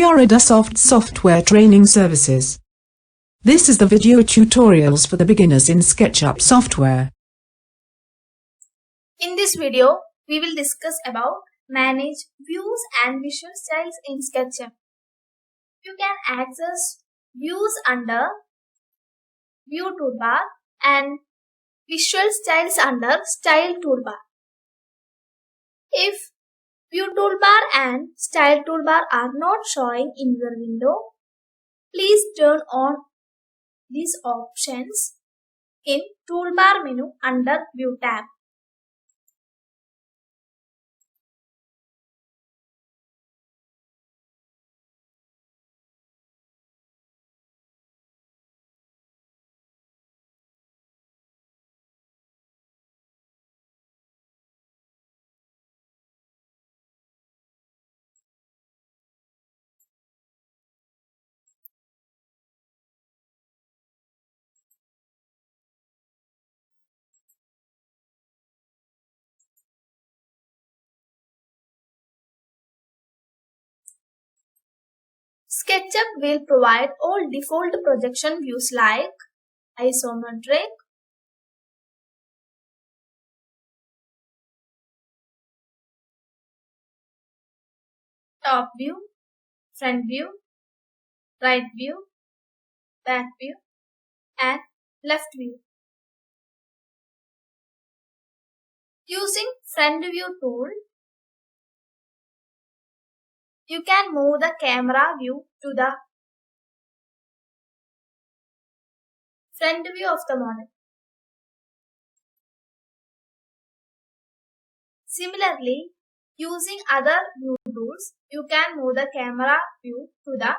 We are Adasoft Software Training Services. This is the video tutorials for the beginners in SketchUp software. In this video, we will discuss about manage views and visual styles in SketchUp. You can access views under View Toolbar and visual styles under Style Toolbar. If View Toolbar and Style Toolbar are not showing in your window, please turn on these options in Toolbar menu under View tab. SketchUp will provide all default projection views like isometric, top view, front view, right view, back view, and left view. Using front view tool, you can move the camera view to the front view of the model. Similarly, using other view tools, you can move the camera view to the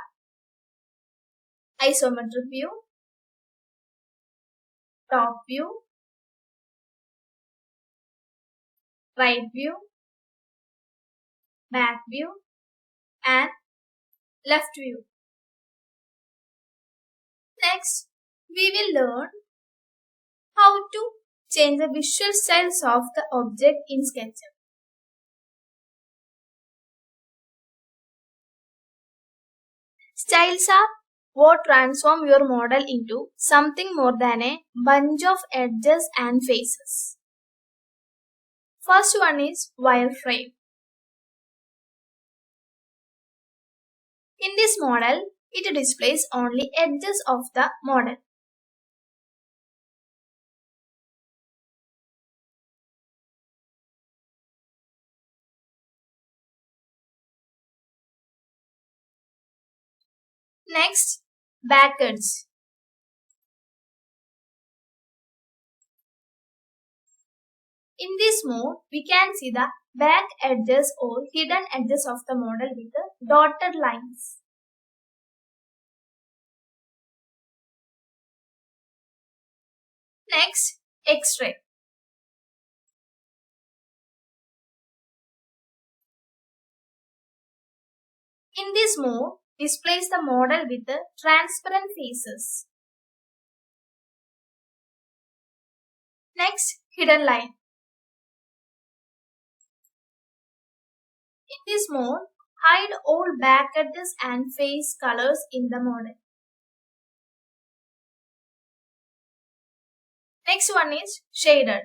isometric view, top view, right view, back view, and left view. Next, we will learn how to change the visual styles of the object in SketchUp. Styles are what transform your model into something more than a bunch of edges and faces. First one is wireframe. In this model, it displays only edges of the model. Next, back edges. In this mode, we can see the back edges or hidden edges of the model with the dotted lines. Next, X-ray. In this mode, displays the model with the transparent faces. Next, hidden line. In this mode, hide all back edges and face colors in the model. Next one is shaded.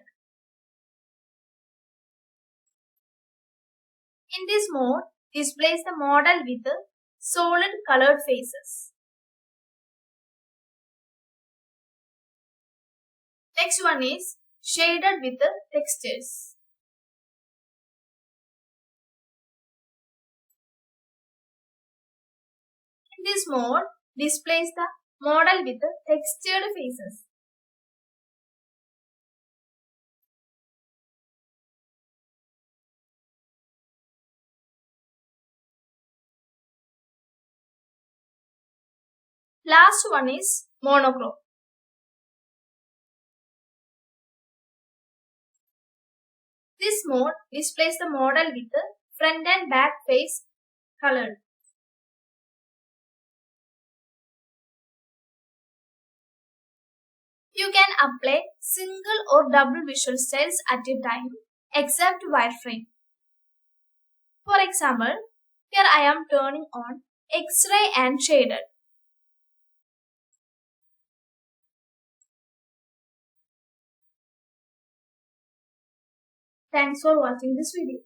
In this mode, displays the model with the solid colored faces. Next one is shaded with the textures. In this mode, displays the model with the textured faces. Last one is monochrome. This mode displays the model with the front and back face colored. You can apply single or double visual styles at a time except wireframe. For example, here I am turning on X-ray and shaded. Thanks for watching this video.